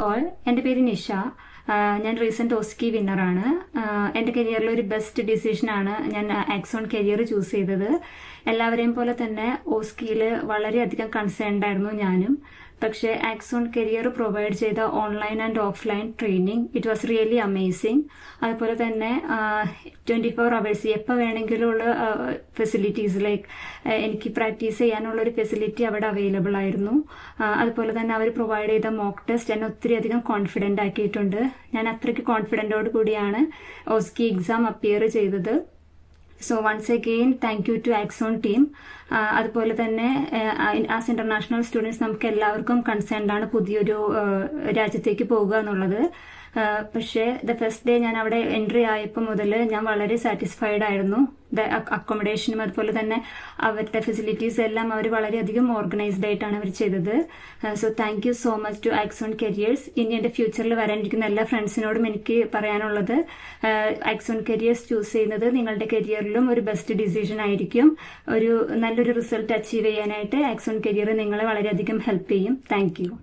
All, എൻ്റെ പേര് നിഷ. ഞാൻ റീസെന്റ് ഓസ്കി വിന്നറാണ്. എൻ്റെ കരിയറിൽ ഒരു ബെസ്റ്റ് ഡിസിഷനാണ് ഞാൻ ആക്സോൺ കരിയർ ചൂസ് ചെയ്തത്. എല്ലാവരെയും പോലെ തന്നെ ഓസ്കിയിൽ വളരെയധികം കൺസേൺഡ് ആയിരുന്നു ഞാനും. പക്ഷേ ആക്സോൺ കരിയർ പ്രൊവൈഡ് ചെയ്ത online and offline training it was really amazing. അതുപോലെ തന്നെ 24 hours എപ്പോൾ വേണമെങ്കിലും ഉള്ള ഫെസിലിറ്റീസ് ലൈക്ക് എനിക്ക് പ്രാക്ടീസ് ചെയ്യാനുള്ള ഒരു ഫെസിലിറ്റി അവിടെ അവൈലബിൾ ആയിരുന്നു. അതുപോലെ തന്നെ അവർ പ്രൊവൈഡ് ചെയ്ത മോക്ക് ടെസ്റ്റ് എന്നെ ഒത്തിരി അധികം കോൺഫിഡൻ്റ് ആക്കിയിട്ടുണ്ട്. ഞാൻ അത്രയ്ക്ക് കോൺഫിഡൻറ്റോട് കൂടിയാണ് ഓസ്കി എക്സാം അപ്പിയർ ചെയ്തത്. So once again thank you to Axon team. അതുപോലെ തന്നെ ആസ് ഇന്റർനാഷണൽ സ്റ്റുഡൻസ് നമുക്ക് എല്ലാവർക്കും കൺസേൺഡ് ആണ് പുതിയൊരു രാജ്യത്തേക്ക് പോകുക എന്നുള്ളത്. പക്ഷേ ദ ഫസ്റ്റ് ഡേ ഞാൻ അവിടെ എൻട്രി ആയപ്പോൾ മുതൽ ഞാൻ വളരെ സാറ്റിസ്ഫൈഡ് ആയിരുന്നു. അക്കോമഡേഷനും അതുപോലെ തന്നെ അവരുടെ ഫെസിലിറ്റീസ് എല്ലാം അവർ വളരെയധികം ഓർഗനൈസ്ഡ് ആയിട്ടാണ് അവർ ചെയ്തത്. So thank you so much to Axon Careers. ഇനി എൻ്റെ ഫ്യൂച്ചറിൽ വരാനിരിക്കുന്ന എല്ലാ ഫ്രണ്ട്സിനോടും എനിക്ക് പറയാനുള്ളത്, ആക്സോൺ കരിയേഴ്സ് ചൂസ് ചെയ്യുന്നത് നിങ്ങളുടെ കരിയറിലും ഒരു ബെസ്റ്റ് ഡിസിഷൻ ആയിരിക്കും. ഒരു നല്ലൊരു റിസൾട്ട് അച്ചീവ് ചെയ്യാനായിട്ട് ആക്സോൺ കരിയർ നിങ്ങളെ വളരെയധികം ഹെൽപ്പ് ചെയ്യും. Thank you.